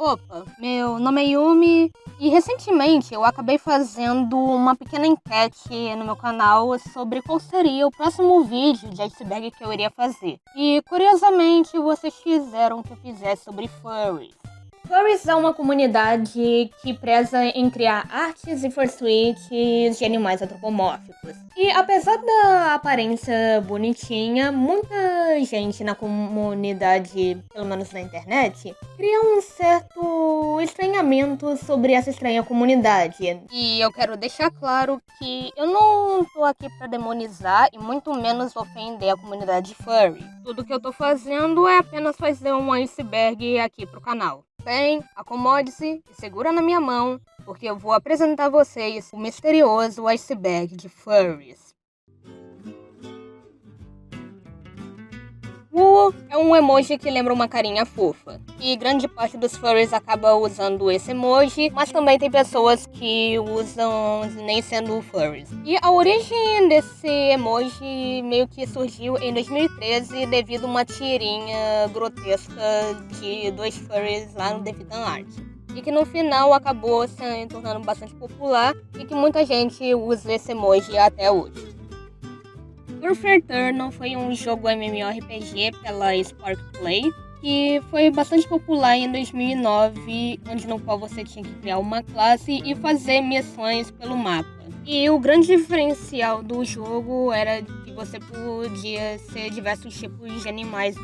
Opa, meu nome é Yumi e recentemente eu acabei fazendo uma pequena enquete no meu canal sobre qual seria o próximo vídeo de iceberg que eu iria fazer. E curiosamente vocês quiseram que eu fizesse sobre furries. Furries é uma comunidade que preza em criar artes e fursuites de animais antropomórficos. E apesar da aparência bonitinha, muita gente na comunidade, pelo menos na internet, cria um certo estranhamento sobre essa estranha comunidade. E eu quero deixar claro que eu não tô aqui pra demonizar e muito menos ofender a comunidade furry. Tudo que eu tô fazendo é apenas fazer um iceberg aqui pro canal. Bem, acomode-se e segura na minha mão, porque eu vou apresentar a vocês o misterioso iceberg de furries. Wu é um emoji que lembra uma carinha fofa, e grande parte dos furries acaba usando esse emoji, mas também tem pessoas que usam nem sendo furries. E a origem desse emoji meio que surgiu em 2013 devido a uma tirinha grotesca de dois furries lá no The Titan Art. E que no final acabou se tornando bastante popular e que muita gente usa esse emoji até hoje. Surfer Eternal foi um jogo MMORPG pela Spark Play que foi bastante popular em 2009, onde no qual você tinha que criar uma classe e fazer missões pelo mapa. E o grande diferencial do jogo era que você podia ser diversos tipos de animais.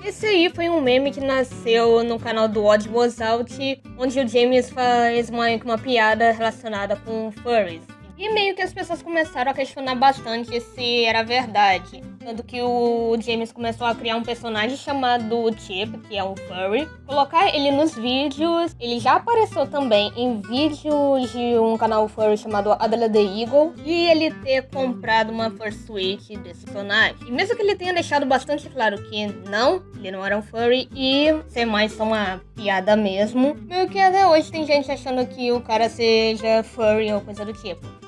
Esse aí foi um meme que nasceu no canal do Odd Was Out, onde o James faz uma piada relacionada com furries. E meio que as pessoas começaram a questionar bastante se era verdade. Tanto que o James começou a criar um personagem chamado Chip, que é um furry. Colocar ele nos vídeos. Ele já apareceu também em vídeos de um canal furry chamado Adela the Eagle. E ele ter comprado uma fursuit desse personagem. E mesmo que ele tenha deixado bastante claro que não, ele não era um furry e ser mais só uma piada mesmo. Meio que até hoje tem gente achando que o cara seja furry ou coisa do tipo.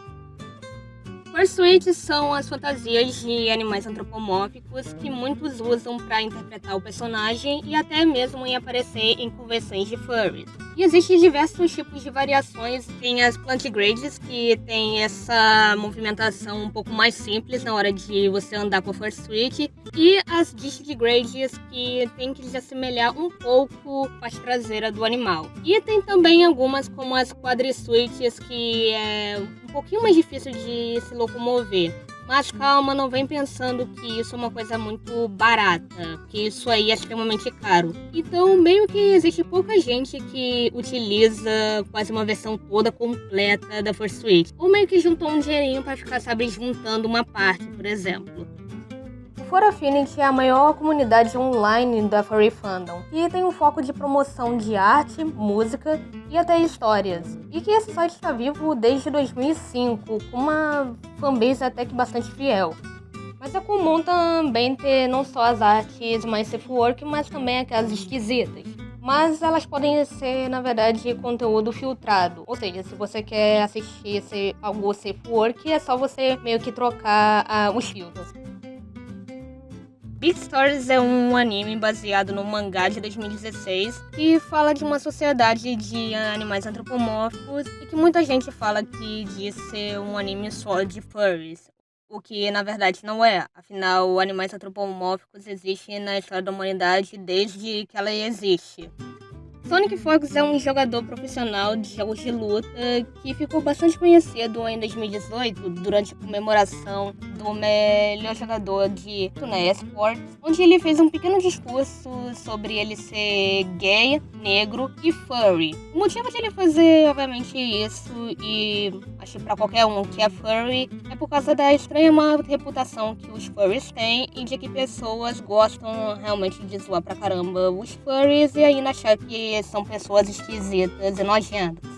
Fursuites são as fantasias de animais antropomórficos que muitos usam para interpretar o personagem e até mesmo em aparecer em convenções de furries. E existem diversos tipos de variações. Tem as plantigrades, que tem essa movimentação um pouco mais simples na hora de você andar com a fursuit, e as digitigrades, que tem que se assemelhar um pouco à parte traseira do animal. E tem também algumas como as quadrisuites, que é um pouquinho mais difícil de se locomover. Mas calma, não vem pensando que isso é uma coisa muito barata, que isso aí é extremamente caro. Então, meio que existe pouca gente que utiliza quase uma versão toda completa da Fursuit. Ou meio que juntou um dinheirinho pra ficar, sabe, juntando uma parte, por exemplo. O For Affinity é a maior comunidade online da Furry Fandom e tem um foco de promoção de arte, música e até histórias. E que esse site está vivo desde 2005, com uma fanbase até que bastante fiel. Mas é comum também ter não só as artes mais safe work, mas também aquelas esquisitas. Mas elas podem ser, na verdade, conteúdo filtrado. Ou seja, se você quer assistir algo safe work, é só você meio que trocar os filtros. Beastars é um anime baseado no mangá de 2016 que fala de uma sociedade de animais antropomórficos e que muita gente fala que diz ser um anime só de furries, o que na verdade não é. Afinal, animais antropomórficos existem na história da humanidade desde que ela existe. Sonic Fox é um jogador profissional de jogos de luta que ficou bastante conhecido em 2018 durante a comemoração do melhor jogador de Tuna Esports, onde ele fez um pequeno discurso sobre ele ser gay, negro e furry. O motivo de ele fazer, obviamente, isso, e acho que pra qualquer um que é furry, é por causa da estranha má reputação que os furries têm e de que pessoas gostam realmente de zoar pra caramba os furries e ainda achar que são pessoas esquisitas e nojentas.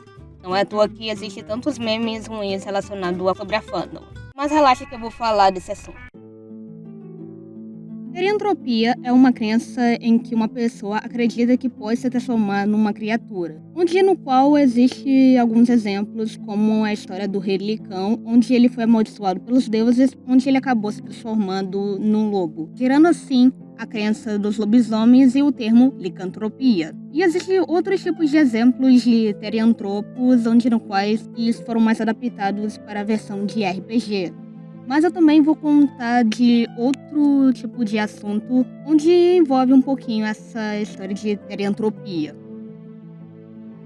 Não é à toa que existem tantos memes ruins relacionados sobre a fandom. Mas relaxa que eu vou falar desse assunto. Terentropia é uma crença em que uma pessoa acredita que pode se transformar numa criatura, onde no qual existe alguns exemplos, como a história do rei Licão, onde ele foi amaldiçoado pelos deuses, onde ele acabou se transformando num lobo, gerando assim a crença dos lobisomens e o termo licantropia. E existem outros tipos de exemplos de teriantropos, onde no quais eles foram mais adaptados para a versão de RPG. Mas eu também vou contar de outro tipo de assunto, onde envolve um pouquinho essa história de teriantropia.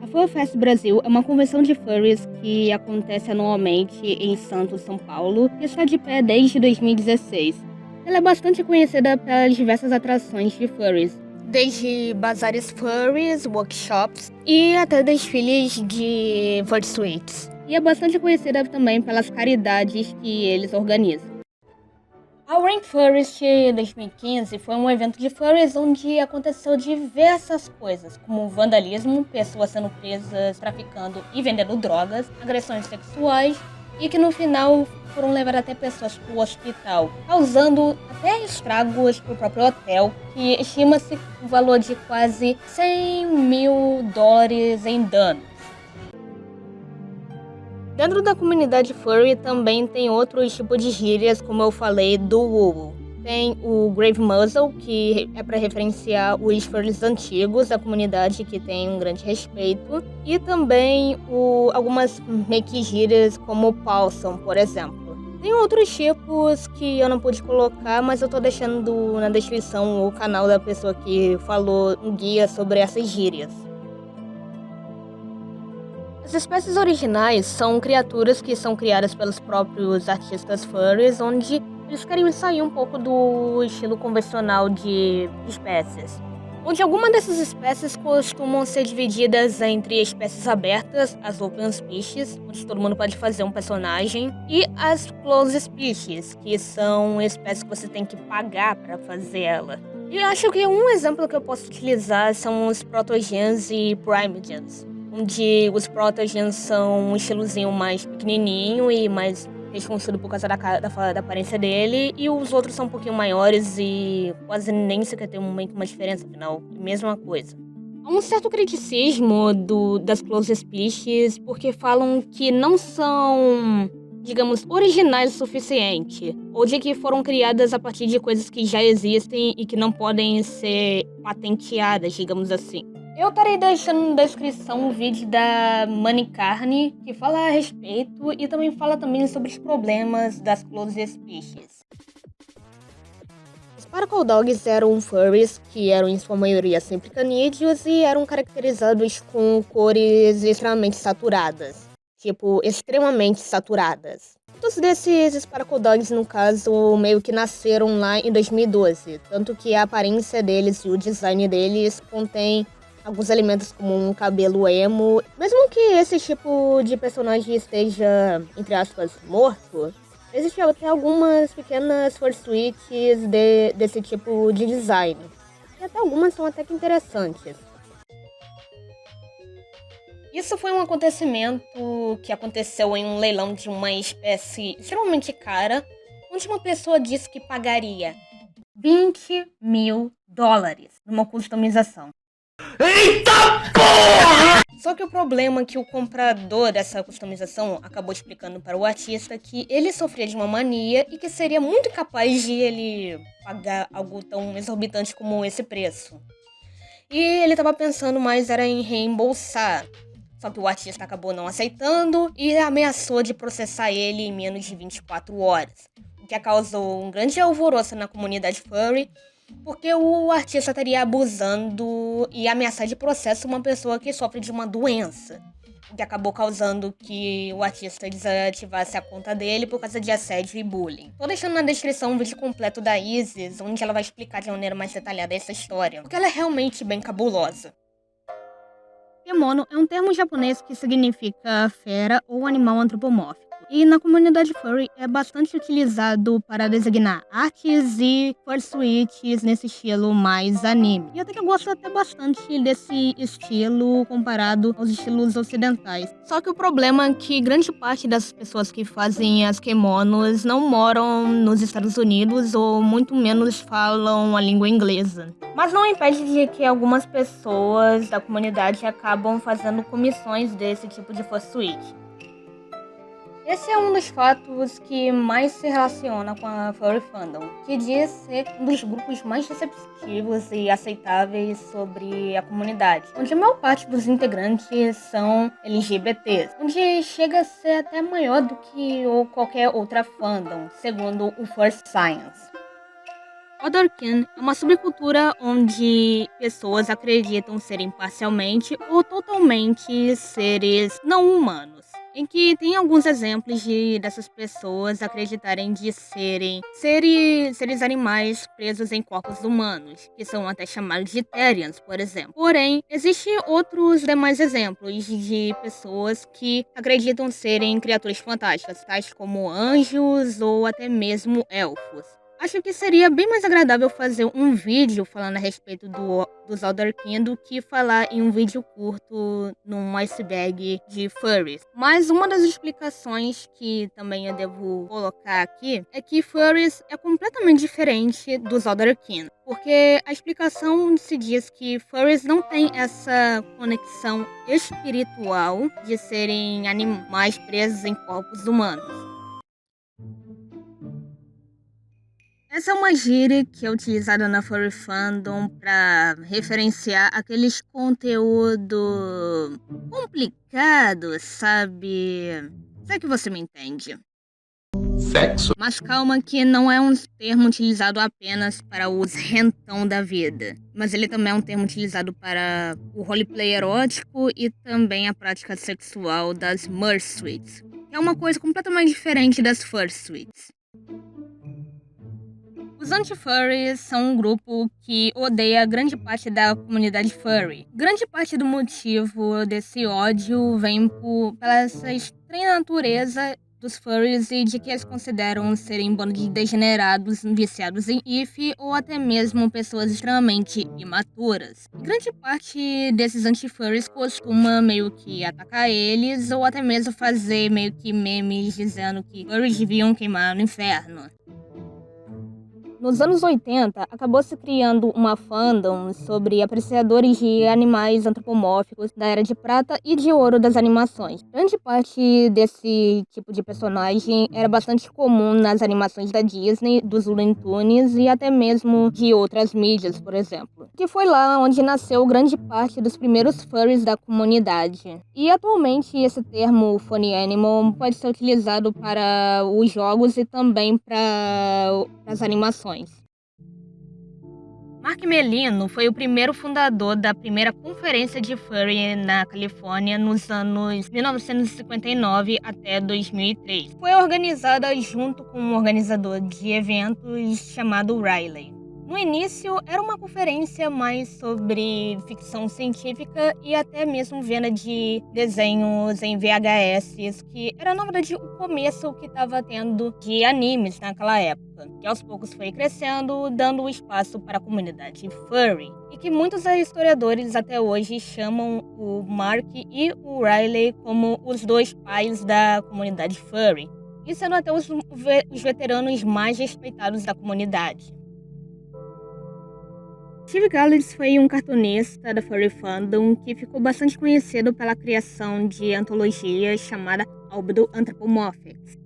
A FurFest Brasil é uma convenção de furries que acontece anualmente em Santos, São Paulo, e está de pé desde 2016. Ela é bastante conhecida pelas diversas atrações de furries, desde bazares furries, workshops e até desfiles de fursuits. E é bastante conhecida também pelas caridades que eles organizam. A Rainforest 2015 foi um evento de furries onde aconteceu diversas coisas, como vandalismo, pessoas sendo presas traficando e vendendo drogas, agressões sexuais e que no final foram levar até pessoas para o hospital, causando até estragos para o próprio hotel, que estima-se o valor de quase $100 mil em danos. Dentro da comunidade furry também tem outros tipos de gírias, como eu falei, do WoW. Tem o Grave Muzzle, que é para referenciar os furries antigos da comunidade, que tem um grande respeito. E também algumas meio que gírias, como o Paulson, por exemplo. Tem outros tipos que eu não pude colocar, mas eu tô deixando na descrição o canal da pessoa que falou um guia sobre essas gírias. As espécies originais são criaturas que são criadas pelos próprios artistas furries, onde eles querem sair um pouco do estilo convencional de espécies. Onde algumas dessas espécies costumam ser divididas entre espécies abertas, as open species, onde todo mundo pode fazer um personagem, e as closed species, que são espécies que você tem que pagar para fazer ela. E acho que um exemplo que eu posso utilizar são os protogens e primogens, onde os protogens são um estilozinho mais pequenininho e mais desconhecido por causa da aparência dele, e os outros são um pouquinho maiores e quase nem sequer tem uma diferença, afinal, mesma coisa. Há um certo criticismo das closed species, porque falam que não são, digamos, originais o suficiente, ou de que foram criadas a partir de coisas que já existem e que não podem ser patenteadas, digamos assim. Eu estarei deixando na descrição o vídeo da Mani Carne, que fala a respeito e também fala sobre os problemas das closed species. Os Sparkle Dogs eram furries que eram em sua maioria sempre canídeos e eram caracterizados com cores extremamente saturadas. Tipo, extremamente saturadas. Muitos desses Sparkle Dogs, no caso, meio que nasceram lá em 2012. Tanto que a aparência deles e o design deles contém alguns elementos como um cabelo emo. Mesmo que esse tipo de personagem esteja, entre aspas, morto, existem até algumas pequenas fursuits desse tipo de design. E até algumas são até que interessantes. Isso foi um acontecimento que aconteceu em um leilão de uma espécie extremamente cara, onde uma pessoa disse que pagaria $20 mil numa customização. Eita porra! Só que o problema é que o comprador dessa customização acabou explicando para o artista que ele sofria de uma mania e que seria muito capaz de ele pagar algo tão exorbitante como esse preço. E ele estava pensando mais era em reembolsar. Só que o artista acabou não aceitando e ameaçou de processar ele em menos de 24 horas. O que causou um grande alvoroço na comunidade furry, porque o artista estaria abusando e ameaçar de processo uma pessoa que sofre de uma doença. O que acabou causando que o artista desativasse a conta dele por causa de assédio e bullying. Tô deixando na descrição um vídeo completo da Isis, onde ela vai explicar de maneira mais detalhada essa história, porque ela é realmente bem cabulosa. Kemono é um termo japonês que significa fera ou animal antropomórfico. E na comunidade furry é bastante utilizado para designar artes e fursuits nesse estilo mais anime. E até que eu gosto até bastante desse estilo comparado aos estilos ocidentais. Só que o problema é que grande parte das pessoas que fazem as kemonos não moram nos Estados Unidos ou muito menos falam a língua inglesa. Mas não impede de que algumas pessoas da comunidade acabam fazendo comissões desse tipo de fursuit. Esse é um dos fatos que mais se relaciona com a Furry Fandom, que diz ser um dos grupos mais receptivos e aceitáveis sobre a comunidade, onde a maior parte dos integrantes são LGBTs, onde chega a ser até maior do que qualquer outra fandom, segundo o First Science. Otherkin é uma subcultura onde pessoas acreditam serem parcialmente ou totalmente seres não humanos, em que tem alguns exemplos dessas pessoas acreditarem de serem seres animais presos em corpos humanos, que são até chamados de Therians, por exemplo. Porém, existem outros demais exemplos de pessoas que acreditam serem criaturas fantásticas, tais como anjos ou até mesmo elfos. Acho que seria bem mais agradável fazer um vídeo falando a respeito dos Otherkin do que falar em um vídeo curto num iceberg de furries. Mas uma das explicações que também eu devo colocar aqui é que furries é completamente diferente dos Otherkin. Porque a explicação se diz que furries não têm essa conexão espiritual de serem animais presos em corpos humanos. Essa é uma gíria que é utilizada na Furry Fandom para referenciar aqueles conteúdo complicado, sabe? Sei que você me entende. Sexo. Mas calma que não é um termo utilizado apenas para os rentão da vida. Mas ele também é um termo utilizado para o roleplay erótico e também a prática sexual das Mersuites. Que é uma coisa completamente diferente das Fursuites. Os anti-furries são um grupo que odeia grande parte da comunidade furry. Grande parte do motivo desse ódio vem pela essa estranha natureza dos furries e de que eles consideram serem um bando de degenerados viciados em if ou até mesmo pessoas extremamente imaturas. Grande parte desses anti-furries costuma meio que atacar eles ou até mesmo fazer meio que memes dizendo que furries deviam queimar no inferno. Nos anos 80, acabou se criando uma fandom sobre apreciadores de animais antropomórficos da Era de Prata e de Ouro das animações. Grande parte desse tipo de personagem era bastante comum nas animações da Disney, dos Looney Tunes e até mesmo de outras mídias, por exemplo. Que foi lá onde nasceu grande parte dos primeiros furries da comunidade. E atualmente esse termo funny animal pode ser utilizado para os jogos e também para as animações. Mark Melino foi o primeiro fundador da primeira conferência de furry na Califórnia nos anos 1959 até 2003. Foi organizada junto com um organizador de eventos chamado Riley. No início, era uma conferência mais sobre ficção científica e até mesmo venda de desenhos em VHS, que era, na verdade, o começo que estava tendo de animes naquela época, que aos poucos foi crescendo, dando espaço para a comunidade furry, e que muitos historiadores até hoje chamam o Mark e o Riley como os dois pais da comunidade furry, e sendo até os veteranos mais respeitados da comunidade. Steve Gallagher foi um cartunista da Furry Fandom que ficou bastante conhecido pela criação de antologia chamada Albedo Anthropomorphics,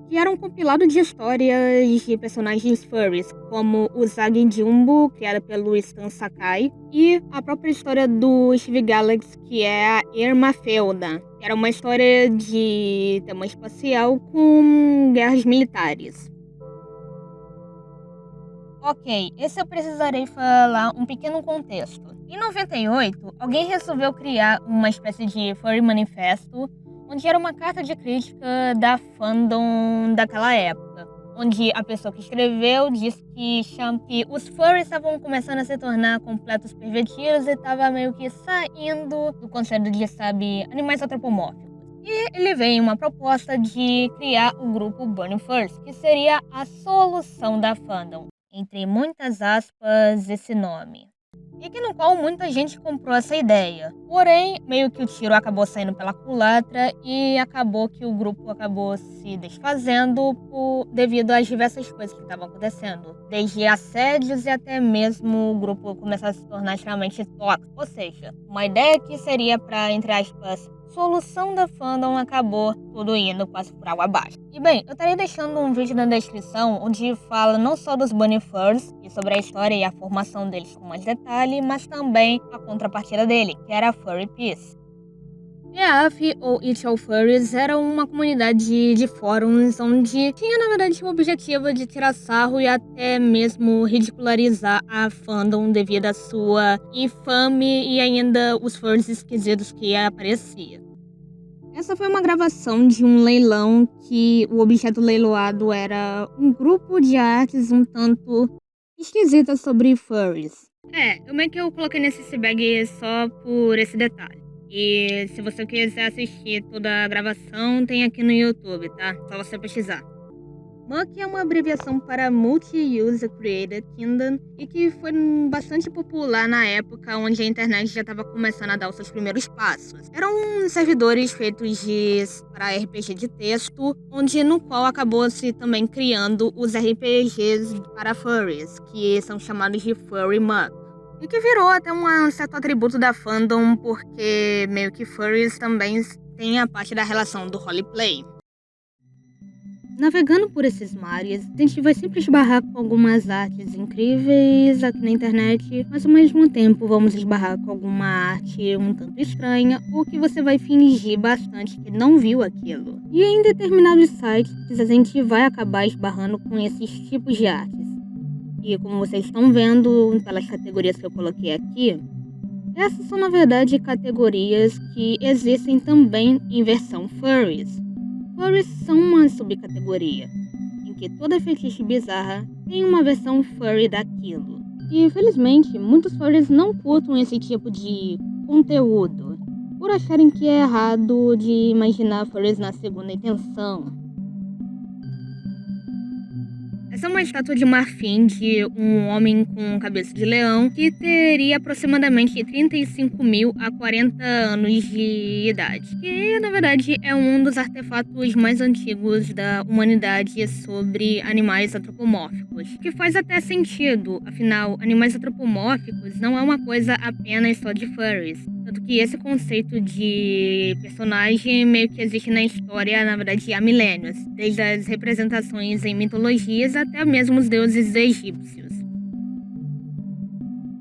que era um compilado de histórias de personagens furries, como o Zag Jumbo, criada pelo Stan Sakai, e a própria história do Steve Gallagher, que é a Irma Felda, que era uma história de tema espacial com guerras militares. Ok, esse eu precisarei falar um pequeno contexto. Em 98, alguém resolveu criar uma espécie de furry manifesto, onde era uma carta de crítica da fandom daquela época, onde a pessoa que escreveu disse que os furries estavam começando a se tornar completos pervertidos e estava meio que saindo do conceito de, animais antropomórficos. E ele veio uma proposta de criar o grupo Burning Furs, que seria a solução da fandom. Entre muitas aspas, esse nome. E que no qual muita gente comprou essa ideia. Porém, meio que o tiro acabou saindo pela culatra e acabou que o grupo acabou se desfazendo devido às diversas coisas que estavam acontecendo. Desde assédios e até mesmo o grupo começar a se tornar extremamente tóxico. Ou seja, uma ideia que seria para, entre aspas, solução da fandom acabou tudo indo quase por água abaixo. E bem, eu estarei deixando um vídeo na descrição onde fala não só dos Bunny Furs e sobre a história e a formação deles com mais detalhe, mas também a contrapartida dele, que era a Furry Peace. EAF, ou It All Furries, era uma comunidade de fóruns onde tinha, na verdade, o objetivo de tirar sarro e até mesmo ridicularizar a fandom devido à sua infame e ainda os furries esquisitos que aparecia. Essa foi uma gravação de um leilão que o objeto leiloado era um grupo de artes um tanto esquisitas sobre furries. Eu meio que eu coloquei nesse iceberg só por esse detalhe. E se você quiser assistir toda a gravação, tem aqui no YouTube, tá? Só você pesquisar. MUC é uma abreviação para Multi-User Created Kingdom e que foi bastante popular na época onde a internet já estava começando a dar os seus primeiros passos. Eram servidores feitos para RPG de texto, no qual acabou se também criando os RPGs para furries, que são chamados de Furry MUC. E que virou até um certo atributo da fandom, porque meio que furries também tem a parte da relação do roleplay. Navegando por esses mares, a gente vai sempre esbarrar com algumas artes incríveis aqui na internet, mas ao mesmo tempo vamos esbarrar com alguma arte um tanto estranha, ou que você vai fingir bastante que não viu aquilo. E em determinados sites, a gente vai acabar esbarrando com esses tipos de artes. E como vocês estão vendo pelas categorias que eu coloquei aqui, essas são na verdade categorias que existem também em versão furries. Furries são uma subcategoria, em que toda fetiche bizarra tem uma versão furry daquilo. E infelizmente, muitos furries não curtam esse tipo de conteúdo, por acharem que é errado de imaginar furries na segunda intenção. Essa é uma estátua de marfim de um homem com cabeça de leão que teria aproximadamente 35.000 a 40 anos de idade. Que, na verdade, é um dos artefatos mais antigos da humanidade sobre animais antropomórficos. Que faz até sentido, afinal, animais antropomórficos não é uma coisa apenas só de furries. Tanto que esse conceito de personagem meio que existe na história, na verdade, há milênios. Desde as representações em mitologias até mesmo os deuses egípcios.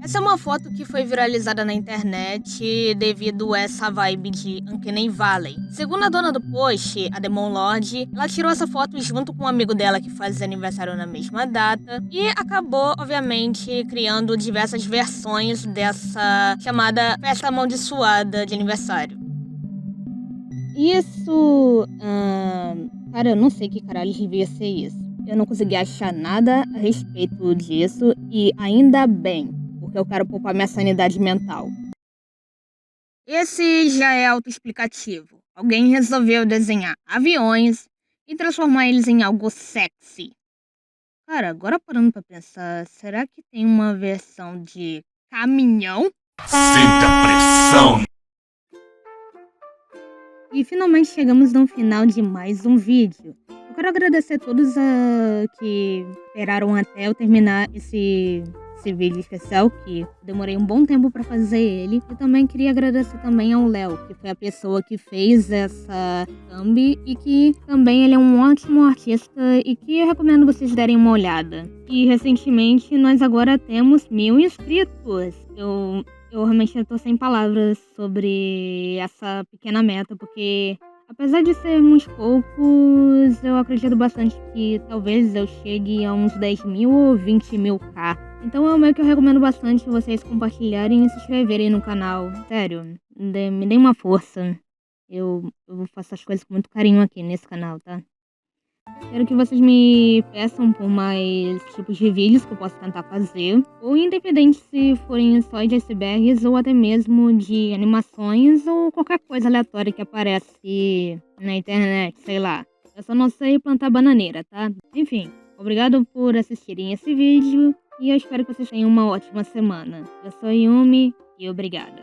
Essa é uma foto que foi viralizada na internet devido a essa vibe de Uncanny Valley. Segundo a dona do post, a Demon Lord, ela tirou essa foto junto com um amigo dela que faz aniversário na mesma data e acabou, obviamente, criando diversas versões dessa chamada festa amaldiçoada de aniversário. Isso... Cara, eu não sei que caralho devia ser isso. Eu não consegui achar nada a respeito disso e ainda bem, porque eu quero poupar minha sanidade mental. Esse já é autoexplicativo. Alguém resolveu desenhar aviões e transformar eles em algo sexy. Cara, agora parando pra pensar, será que tem uma versão de caminhão? Sinta pressão! E finalmente chegamos no final de mais um vídeo. Eu quero agradecer a todos que esperaram até eu terminar esse vídeo especial, que eu demorei um bom tempo para fazer ele. E também queria agradecer também ao Léo, que foi a pessoa que fez essa thumb e que também ele é um ótimo artista e que eu recomendo vocês darem uma olhada. E recentemente nós agora temos 1000 inscritos. Eu realmente estou sem palavras sobre essa pequena meta, porque apesar de sermos poucos, eu acredito bastante que talvez eu chegue a uns 10.000 ou 20.000k. Então é meio que eu recomendo bastante vocês compartilharem e se inscreverem no canal. Sério, me deem uma força. Eu faço as coisas com muito carinho aqui nesse canal, tá? Quero que vocês me peçam por mais tipos de vídeos que eu possa tentar fazer. Ou independente se forem só de icebergs ou até mesmo de animações ou qualquer coisa aleatória que aparece na internet, sei lá. Eu só não sei plantar bananeira, tá? Enfim, obrigado por assistirem esse vídeo e eu espero que vocês tenham uma ótima semana. Eu sou Yumi e obrigada.